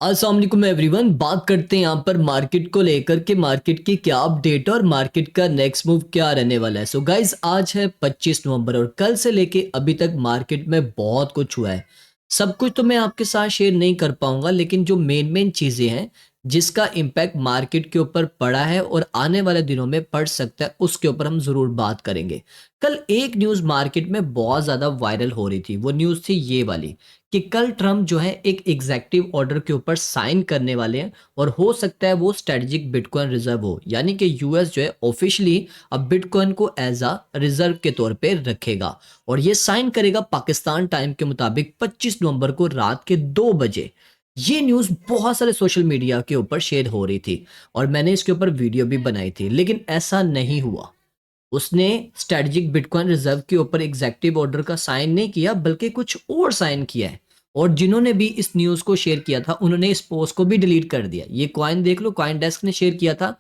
अस्सलाम वालेकुम एवरीवन। बात करते हैं यहाँ पर मार्केट को लेकर के मार्केट की क्या अपडेट है और मार्केट का नेक्स्ट मूव क्या रहने वाला है। सो गाइस, आज है 25 नवंबर और कल से लेके अभी तक मार्केट में बहुत कुछ हुआ है। सब कुछ तो मैं आपके साथ शेयर नहीं कर पाऊंगा, लेकिन जो मेन मेन चीज़ें हैं जिसका इम्पैक्ट मार्केट के ऊपर पड़ा है और आने वाले दिनों में पड़ सकता है, उसके ऊपर हम ज़रूर बात करेंगे। कल एक न्यूज़ मार्केट में बहुत ज़्यादा वायरल हो रही थी। वो न्यूज़ थी ये वाली कि कल ट्रम्प जो है एक एग्जेक्टिव ऑर्डर के ऊपर साइन करने वाले हैं और हो सकता है वो स्ट्रेटेजिक बिटकॉइन रिजर्व हो, यानी कि यूएस जो है ऑफिशियली अब बिटकॉइन को एज अ रिजर्व के तौर पे रखेगा और ये साइन करेगा पाकिस्तान टाइम के मुताबिक 25 नवंबर को रात के 2 बजे। ये न्यूज़ बहुत सारे सोशल मीडिया के ऊपर शेयर हो रही थी और मैंने इसके ऊपर वीडियो भी बनाई थी, लेकिन ऐसा नहीं हुआ। उसने स्ट्रेटेजिक बिटकॉइन रिजर्व के ऊपर एग्जेक्टिव ऑर्डर का साइन नहीं किया, बल्कि कुछ और साइन किया है। और जिन्होंने भी इस न्यूज़ को शेयर किया था उन्होंने इस पोस्ट को भी डिलीट कर दिया। ये कॉइन देख लो, कॉइन डेस्क ने शेयर किया था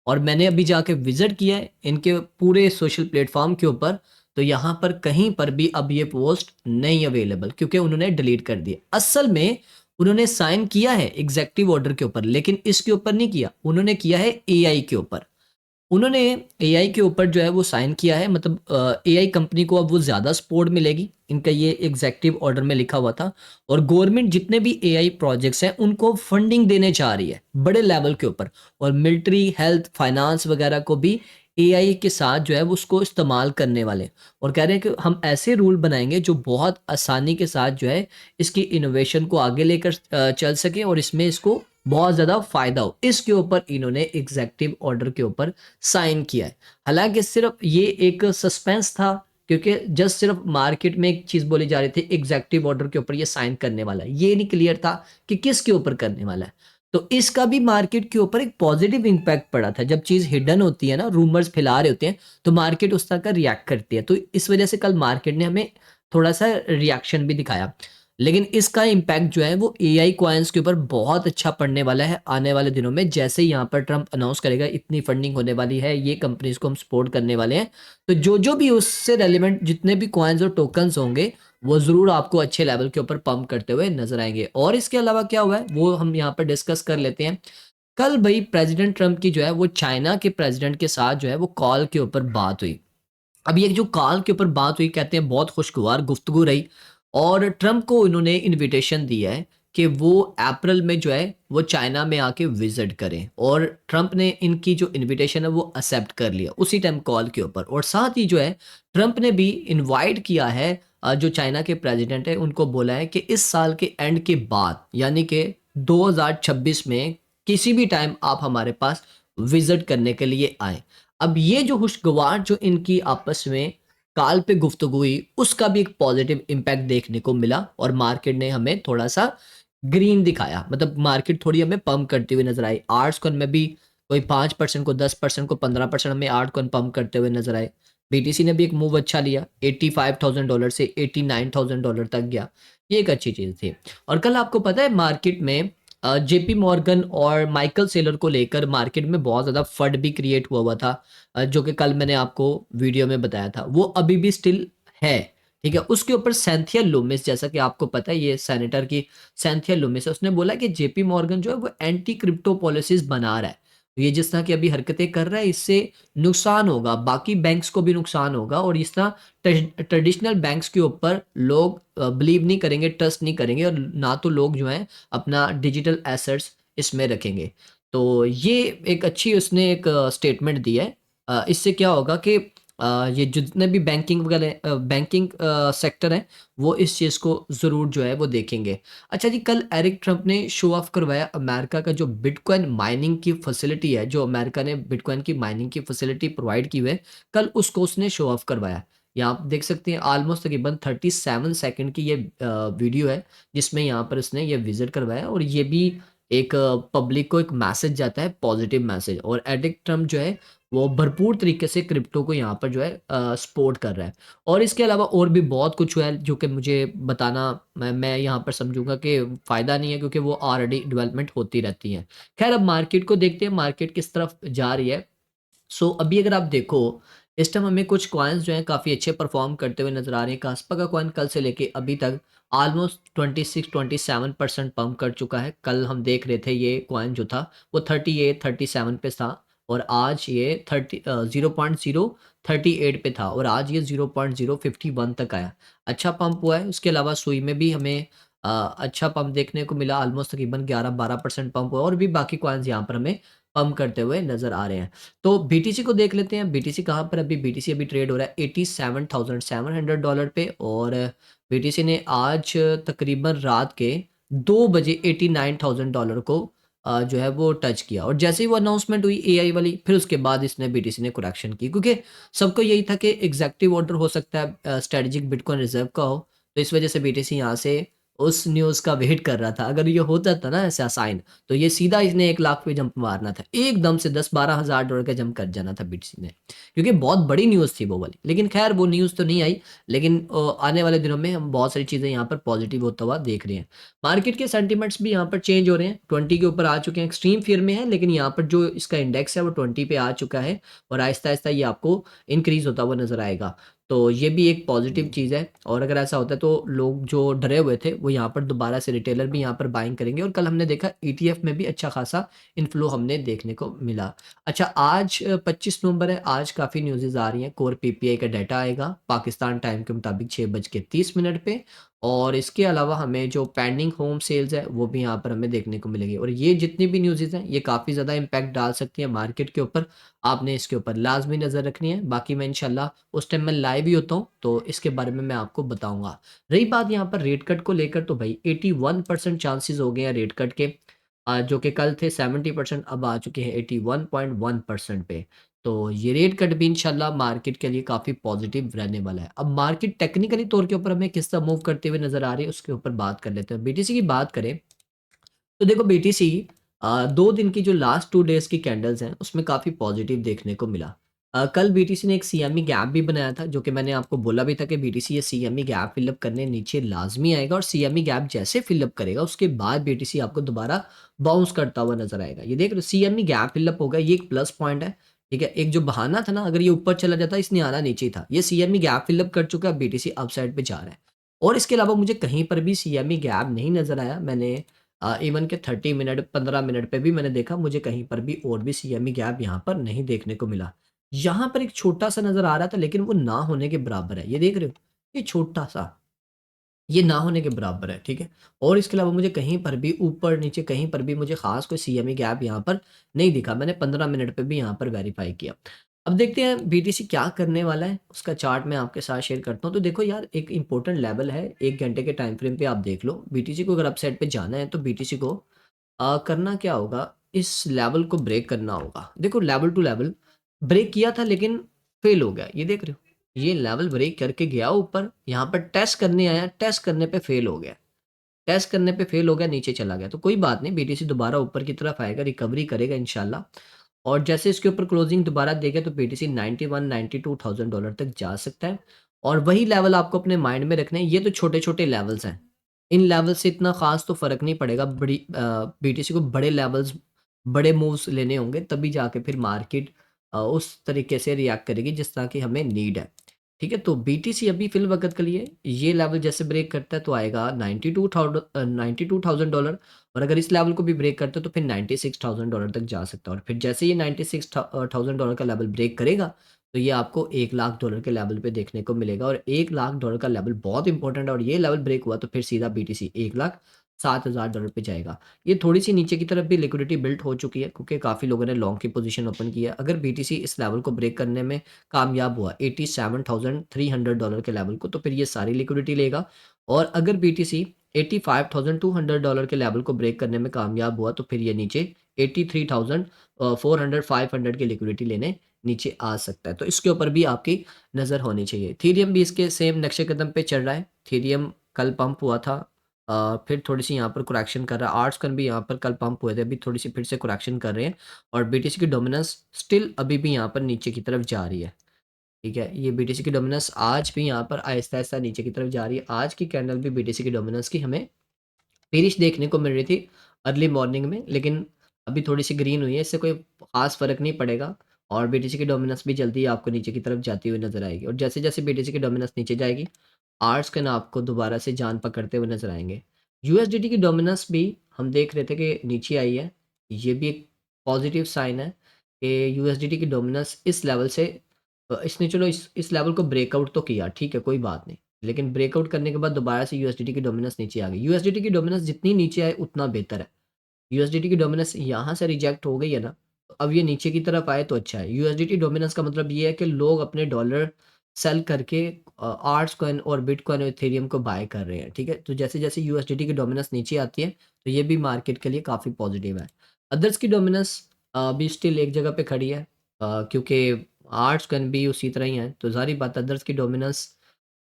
और मैंने अभी जाके विजिट किया है इनके पूरे सोशल प्लेटफॉर्म के ऊपर। तो यहाँ पर कहीं पर भी अब ये पोस्ट नहीं अवेलेबल, क्योंकि उन्होंने डिलीट कर दिया। असल में उन्होंने साइन किया है एग्जेक्टिव ऑर्डर के ऊपर, लेकिन इसके ऊपर नहीं किया, उन्होंने किया है एआई के ऊपर। उन्होंने एआई के ऊपर जो है वो साइन किया है, मतलब एआई कंपनी को अब वो ज़्यादा सपोर्ट मिलेगी, इनका ये एग्जेक्टिव ऑर्डर में लिखा हुआ था। और गवर्नमेंट जितने भी एआई प्रोजेक्ट्स हैं उनको फंडिंग देने जा रही है बड़े लेवल के ऊपर, और मिलिट्री, हेल्थ, फाइनेंस वगैरह को भी एआई के साथ जो है वो उसको इस्तेमाल करने वाले हैं। और कह रहे हैं कि हम ऐसे रूल बनाएंगे जो बहुत आसानी के साथ जो है इसकी इनोवेशन को आगे लेकर चल सके और इसमें इसको बहुत ज़्यादा फायदा हो। इसके ऊपर इन्होंने एग्जेक्टिव ऑर्डर के ऊपर साइन किया है। हालांकि सिर्फ ये एक सस्पेंस था, क्योंकि जस्ट सिर्फ मार्केट में एक चीज़ बोली जा रही थी एग्जेक्टिव ऑर्डर के ऊपर ये साइन करने वाला है, ये नहीं क्लियर था कि किसके ऊपर करने वाला है। तो इसका भी मार्केट के ऊपर एक पॉजिटिव इंपैक्ट पड़ा था। जब चीज़ हिडन होती है ना, रूमर्स फैला रहे होते हैं, तो मार्केट उस तरह का रिएक्ट करती है। तो इस वजह से कल मार्केट ने हमें थोड़ा सा रिएक्शन भी दिखाया। लेकिन इसका इम्पैक्ट जो है वो एआई कॉइन्स के ऊपर बहुत अच्छा पड़ने वाला है आने वाले दिनों में। जैसे ही यहाँ पर ट्रम्प अनाउंस करेगा इतनी फंडिंग होने वाली है, ये कंपनीज को हम सपोर्ट करने वाले हैं, तो जो जो भी उससे रेलिवेंट जितने भी कॉइन्स और टोकन्स होंगे वो ज़रूर आपको अच्छे लेवल के ऊपर पंप करते हुए नजर आएंगे। और इसके अलावा क्या हुआ है वो हम यहाँ पर डिस्कस कर लेते हैं। कल भाई प्रेसिडेंट ट्रम्प की जो है वो चाइना के प्रेसिडेंट के साथ जो है वो कॉल के ऊपर बात हुई। अब ये जो कॉल के ऊपर बात हुई, कहते हैं बहुत खुशगवार गुफ्तगू रही और ट्रम्प को उन्होंने इनविटेशन दिया है कि वो अप्रैल में जो है वो चाइना में आके विजिट करें, और ट्रम्प ने इनकी जो इनविटेशन है वो एक्सेप्ट कर लिया उसी टाइम कॉल के ऊपर। और साथ ही जो है ट्रम्प ने भी इनवाइट किया है जो चाइना के प्रेसिडेंट है उनको बोला है कि इस साल के एंड के बाद, यानी कि 2026 में किसी भी टाइम आप हमारे पास विजिट करने के लिए आए। अब ये जो खुशगवार जो इनकी आपस में कॉल पे गुफ्तगू हुई, उसका भी एक पॉजिटिव इम्पैक्ट देखने को मिला और मार्केट ने हमें थोड़ा सा ग्रीन दिखाया, मतलब मार्केट थोड़ी हमें पंप करती हुई नजर आई। आर्ट्स कॉइन में भी कोई 5% को 10% को 15% हमें आर्ट कॉइन पंप करते हुए नजर आए। बीटीसी ने भी एक मूव अच्छा लिया, $85,000 से $89,000 तक गया। ये एक अच्छी चीज थी। और कल आपको पता है मार्केट में जेपी मॉर्गन और माइकल सेलर को लेकर मार्केट में बहुत ज़्यादा फंड भी क्रिएट हुआ हुआ था, जो कि कल मैंने आपको वीडियो में बताया था, वो अभी भी स्टिल है। ठीक है, उसके ऊपर सैंथिया लूमिस, जैसा कि आपको पता है ये सेनेटर की सैंथिया लूमिस है, उसने बोला कि जेपी मॉर्गन जो है वो एंटी क्रिप्टो पॉलिसीज बना रहा है। ये जिस तरह की अभी हरकतें कर रहा है इससे नुकसान होगा, बाकी बैंक्स को भी नुकसान होगा, और इस तरह ट्रेडिशनल बैंक्स के ऊपर लोग बिलीव नहीं करेंगे, ट्रस्ट नहीं करेंगे, और ना तो लोग जो हैं अपना डिजिटल एसेट्स इसमें रखेंगे। तो ये एक अच्छी उसने एक स्टेटमेंट दी है। इससे क्या होगा कि ये जितने भी बैंकिंग वगैरह बैंकिंग सेक्टर है वो इस चीज़ को ज़रूर जो है वो देखेंगे। अच्छा जी, कल एरिक ट्रम्प ने शो ऑफ करवाया अमेरिका का जो बिटकॉइन माइनिंग की फैसिलिटी है, जो अमेरिका ने बिटकॉइन की माइनिंग की फैसिलिटी प्रोवाइड की हुई है, कल उसको उसने शो ऑफ करवाया। यहाँ आप देख सकते हैं ऑलमोस्ट तकरीबन 37 सेकंड की ये वीडियो है जिसमें यहाँ पर उसने ये विजिट करवाया, और ये भी एक पब्लिक को एक मैसेज जाता है, पॉजिटिव मैसेज। और एडिक ट्रम्प जो है वो भरपूर तरीके से क्रिप्टो को यहाँ पर जो है सपोर्ट कर रहा है। और इसके अलावा और भी बहुत कुछ हुआ है जो कि मुझे बताना मैं यहाँ पर समझूंगा कि फ़ायदा नहीं है, क्योंकि वो ऑलरेडी डेवलपमेंट होती रहती है। खैर, अब मार्केट को देखते हैं मार्केट किस तरफ जा रही है। सो अभी अगर आप देखो इस टाइम हमें कुछ कॉइन्स जो हैं काफ़ी अच्छे परफॉर्म करते हुए नज़र आ रहे हैं। कास्पा का कॉइन कल से लेके अभी तक ऑलमोस्ट 26-27% पंप कर चुका है। कल हम देख रहे थे ये कॉइन जो था वो 38-37 पे था और आज ये 0.038 पे था और आज ये 0.051 तक आया। अच्छा पंप हुआ है। उसके अलावा सुई में भी हमें अच्छा पंप देखने को मिला। ऑलमोस्ट तकरीबन 11-12% पंप हुआ और भी बाकी कॉइन्स यहाँ पर हमें पंप करते हुए नज़र आ रहे हैं। तो बीटीसी को देख लेते हैं। बीटीसी कहाँ पर अभी बीटीसी अभी ट्रेड हो रहा है $87,700 पे और बीटीसी ने आज तकरीबन रात के 2 बजे $89,000 को जो है वो टच किया और जैसे ही वो अनाउंसमेंट हुई एआई वाली फिर उसके बाद इसने बीटीसी ने करेक्शन की क्योंकि सबको यही था कि एग्जेक्टिव ऑर्डर हो सकता है स्ट्रेटेजिक बिटकॉइन रिजर्व का हो, तो इस वजह से बीटीसी यहाँ से उस न्यूज़ का वेट कर रहा था। अगर ये होता था ना ऐसा साइन तो ये सीधा इसने 1 लाख पे जंप मारना था। एकदम से 10-12 हज़ार डॉलर का जंप कर जाना था बीटीसी ने। क्योंकि बहुत बड़ी न्यूज़ थी वो वाली। लेकिन ख़ैर वो न्यूज़ तो नहीं आई। लेकिन आने वाले दिनों में हम बहुत सारी चीज़ें यहाँ पर पॉज़िटिव होता हुआ देख रहे हैं। मार्केट के सेंटिमेंट्स भी यहाँ पर चेंज हो रहे हैं। 20 के ऊपर आ चुके हैं। एक्सट्रीम फ़ियर में है लेकिन यहाँ पर जो इसका इंडेक्स है वो 20 पे आ चुका है और आहिस्ता-आहिस्ता ये आपको इंक्रीज़ होता हुआ नज़र आएगा। तो ये भी एक पॉजिटिव चीज़ है और अगर ऐसा होता है तो लोग जो डरे हुए थे वो यहाँ पर दोबारा से रिटेलर भी यहाँ पर बाइंग करेंगे और कल हमने देखा ईटीएफ में भी अच्छा खासा इन्फ्लो हमने देखने को मिला। अच्छा आज 25 नवंबर है, आज काफ़ी न्यूज़ेज़ आ रही हैं। कोर पीपीआई का डाटा आएगा पाकिस्तान टाइम के मुताबिक 6:30 पे और इसके अलावा हमें जो पेंडिंग होम सेल्स है वो भी यहाँ पर हमें देखने को मिलेगी और ये जितनी भी न्यूज़ेज़ हैं ये काफ़ी ज़्यादा इम्पैक्ट डाल सकती हैं मार्केट के ऊपर। आपने इसके ऊपर लाज़मी नज़र रखनी है। बाकी मैं इंशाल्लाह उस टाइम मैं लाइव ही होता हूँ, तो इसके बारे में मैं आपको बताऊँगा। रही बात यहाँ पर रेट कट को लेकर तो भई 81% चांसेज़ हो गए हैं रेट कट के जो कि कल थे 70% अब आ चुके हैं 81.1% पे। तो ये रेट कट भी इंशाल्लाह मार्केट के लिए काफ़ी पॉज़िटिव रहने वाला है। अब मार्केट टेक्निकली तौर के ऊपर हमें किस तरह मूव करते हुए नज़र आ रही है, उसके ऊपर बात कर लेते हैं। बीटीसी की बात करें तो देखो बीटीसी 2 दिन की जो लास्ट 2 डेज़ की कैंडल्स हैं, उसमें काफ़ी पॉज़िटिव देखने को मिला। कल बीटीसी ने एक सीएमई गैप भी बनाया था, जो कि मैंने आपको बोला भी था कि बीटीसी ये सीएमई गैप फ़िल अप करने नीचे लाज़मी आएगा और सीएमई गैप जैसे फ़िल अप करेगा, उसके बाद बीटीसी आपको दोबारा बाउंस करता हुआ नज़र आएगा। ये देख रहे हो सीएमई गैप फ़िल अप हो गया, ये एक प्लस पॉइंट है, ठीक है? एक जो बहाना था ना, अगर ये ऊपर चला जाता, इसने आना नीचे ही था। ये सीएमई गैप फ़िल अप कर चुका है, अब बीटीसी अपसाइड पे जा रहा है और इसके अलावा मुझे कहीं पर भी सीएमई गैप नहीं नज़र आया। मैंने इवन के 30 मिनट 15 मिनट पे भी मैंने देखा मुझे कहीं पर भी और भी सीएमई गैप यहाँ पर नहीं देखने को मिला। यहाँ पर एक छोटा-सा नज़र आ रहा था लेकिन वो ना होने के बराबर है। ये देख रहे हो? ये छोटा-सा, ये ना होने के बराबर है, ठीक है? और इसके अलावा मुझे कहीं पर भी ऊपर-नीचे कहीं पर भी मुझे ख़ास कोई सीएमई गैप यहाँ पर नहीं दिखा। मैंने 15 मिनट पे भी यहाँ पर वेरीफ़ाई किया। अब देखते हैं बीटीसी क्या करने वाला है, उसका चार्ट मैं आपके साथ शेयर करता हूँ। तो देखो यार एक इम्पोर्टेंट लेवल है, 1 घंटे के टाइम फ्रेम पे आप देख लो। बीटीसी को अगर अपसाइड पे जाना है तो बीटीसी को करना क्या होगा, इस लेवल को ब्रेक करना होगा। देखो लेवल टू लेवल ब्रेक किया था लेकिन फ़ेल हो गया, ये देख रहे हो? ये लेवल ब्रेक करके गया ऊपर, यहाँ पर टेस्ट करने आया, टेस्ट करने पे फ़ेल हो गया। टेस्ट करने पे फ़ेल हो गया, नीचे चला गया। तो कोई बात नहीं, बीटीसी दोबारा ऊपर की तरफ आएगा, रिकवरी करेगा इंशाल्लाह और जैसे इसके ऊपर क्लोजिंग दोबारा देगा तो बीटीसी 91-92,000 तक जा सकता है और वही लेवल आपको अपने माइंड में रखने हैं। ये तो छोटे-छोटे लेवल्स हैं। इन लेवल से इतना ख़ास तो फ़र्क नहीं पड़ेगा। बीटीसी को बड़े लेवल्स, बड़े मूव्स लेने होंगे तभी जाके फिर मार्केट उस तरीके से रिएक्ट करेगी जिस तरह की हमें नीड है। ठीक है? तो बीटीसी अभी फ़िल वक़्त के लिए ये लेवल जैसे ब्रेक करता है तो आएगा $92,000 और अगर इस लेवल को भी ब्रेक करता है तो फिर $96,000 तक जा सकता है और फिर जैसे ये $96,000 का लेवल ब्रेक करेगा, तो ये आपको $1,00,000 के लेवल पे देखने को मिलेगा और $1,00,000 का लेवल बहुत इंपॉर्टेंट है और ये लेवल ब्रेक हुआ तो फिर सीधा बीटीसी $1,07,000 पे जाएगा। ये थोड़ी-सी नीचे की तरफ भी लिक्विडिटी बिल्ड हो चुकी है क्योंकि काफ़ी लोगों ने लॉन्ग की पोज़ीशन ओपन की है। अगर बीटीसी इस लेवल को ब्रेक करने में कामयाब हुआ $87,300 के लेवल को तो फिर ये सारी लिक्विडिटी लेगा और अगर बीटीसी $85,200 के लेवल को ब्रेक करने में कामयाब हुआ तो फिर ये नीचे 83,400 500 की लिक्विडिटी लेने नीचे आ सकता है। तो इसके ऊपर भी आपकी नज़र होनी चाहिए। थीरियम भी इसके सेम नक्शे कदम पे चल रहा है। थीरियम कल पंप हुआ था फिर थोड़ी-सी यहाँ पर करेक्शन कर रहा है। आर्ट्सकन भी यहाँ पर कल पंप हुए थे, अभी थोड़ी-सी फिर से करेक्शन कर रहे हैं और बीटीसी की डोमिनेंस स्टिल अभी भी यहाँ पर नीचे की तरफ जा रही है। ठीक है? ये बीटीसी की डोमिनेंस आज भी यहाँ पर आहिस्ता-आहिस्ता नीचे की तरफ जा रही है। आज की कैंडल भी बीटीसी की डोमिनेंस की हमें बेरिश देखने को मिल रही थी अर्ली मॉर्निंग में, लेकिन अभी थोड़ी-सी ग्रीन हुई है, इससे कोई ख़ास फ़र्क नहीं पड़ेगा और बीटीसी की डोमिनेंस भी जल्दी आपको नीचे की तरफ जाती हुई नज़र आएगी और जैसे-जैसे बीटीसी की डोमिनेंस नीचे जाएगी, आर्ट्स कॉइन आपको दोबारा से जान पकड़ते हुए नज़र आएँगे। यूएसडीटी की डोमिनेंस भी हम देख रहे थे कि नीचे आई है। ये भी एक पॉज़िटिव साइन है कि यूएसडीटी की डोमिनेंस इस लेवल से इसने चलो इस लेवल को ब्रेकआउट तो किया, ठीक है, कोई बात नहीं। लेकिन ब्रेकआउट करने के बाद दोबारा से यूएसडीटी की डोमिनेंस नीचे आ गई। यूएसडीटी की डोमिनेंस जितनी नीचे आए उतना बेहतर है। यूएसडीटी की डोमिनेंस यहाँ से रिजेक्ट हो गई है ना, तो अब ये नीचे की तरफ आए तो अच्छा है। यूएसडीटी डोमिनेंस का मतलब ये है कि लोग अपने डॉलर सेल करके आर्ट्स कॉइन और बिटकॉइन और इथेरियम को बाय कर रहे हैं, ठीक है? तो जैसे-जैसे यूएसडीटी की डोमिनेंस नीचे आती है, तो ये भी मार्केट के लिए काफ़ी पॉजिटिव है। अदर्स की डोमिनेंस अभी स्टिल एक जगह पे खड़ी है क्योंकि आर्ट्स कॉइन भी उसी तरह ही है, तो ज़ाहिर-सी बात है अदर्स की डोमिनेंस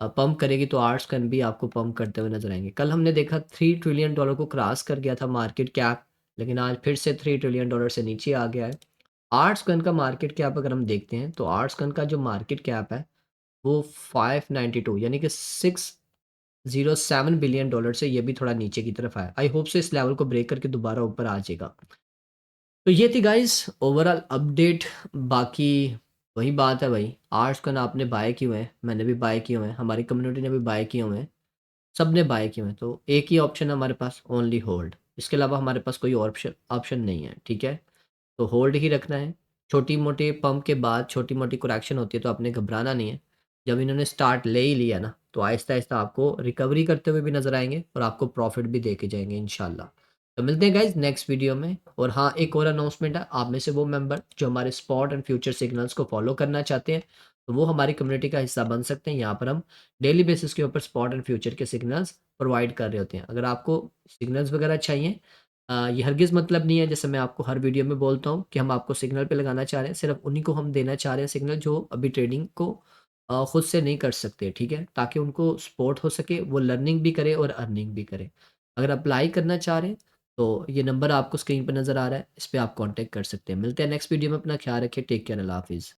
पंप करेगी तो आर्ट्स कॉइन भी आपको पंप करते हुए नज़र आएँगे। कल हमने देखा $3 ट्रिलियन को क्रॉस कर गया था मार्केट कैप, लेकिन आज फिर से $3 ट्रिलियन से नीचे आ गया है। आर्ट्स कॉइन का मार्केट कैप अगर हम देखते हैं, तो आर्ट्स कॉइन का जो मार्केट कैप है, वो 592 यानी कि $607 बिलियन से ये भी थोड़ा नीचे की तरफ आया। आई होप सो इस लेवल को ब्रेक करके दोबारा ऊपर आ जाएगा। तो ये थी गाइस ओवरऑल अपडेट। बाकी वही बात है भाई, आर्ट्स कॉइन आपने बाय किए हुए हैं, मैंने भी बाय किए हुए हैं, हमारी कम्युनिटी ने भी बाय किए हुए हैं। सबने बाय किए हुए हैं, तो एक ही ऑप्शन है हमारे पास, ओनली होल्ड। इसके अलावा हमारे पास कोई और ऑप्शन ऑप्शन नहीं है, ठीक है? तो होल्ड ही रखना है। छोटी-मोटी पंप के बाद छोटी-मोटी करेक्शन होती है तो आपने घबराना नहीं है। जब इन्होंने स्टार्ट ले ही लिया ना, तो आहिस्ता-आहिस्ता आपको रिकवरी करते हुए भी नज़र आएँगे और आपको प्रॉफ़िट भी देके जाएँगे इंशाल्लाह। तो मिलते हैं गाइज़ नेक्स्ट वीडियो में। और हाँ, एक और अनाउंसमेंट है, आप में से वो मेंबर जो हमारे स्पॉट एंड फ्यूचर सिग्नल्स को फ़ॉलो करना चाहते हैं, तो वो हमारी कम्युनिटी का हिस्सा बन सकते हैं। यहाँ पर हम डेली बेसिस के ऊपर स्पॉट एंड फ्यूचर के सिग्नल्स प्रोवाइड कर रहे होते हैं। अगर आपको सिग्नल्स वगैरह चाहिए, ये हरगिज़ मतलब नहीं है जैसे मैं आपको हर वीडियो में बोलता हूँ कि हम आपको सिग्नल पे लगाना चाह रहे हैं, सिर्फ़ उन्हीं को हम देना चाह रहे हैं सिग्नल जो अभी ट्रेडिंग को खुद से नहीं कर सकते, ठीक है? ताकि उनको सपोर्ट हो सके, वो लर्निंग भी करें और अर्निंग भी करें। अगर अप्लाई करना चाह रहे हैं, तो ये नंबर आपको स्क्रीन पे नज़र आ रहा है, इस पे आप कॉन्टैक्ट कर सकते हैं। मिलते हैं नेक्स्ट वीडियो में, अपना ख्याल रखिए, टेक केयर, अल्लाह हाफ़िज़।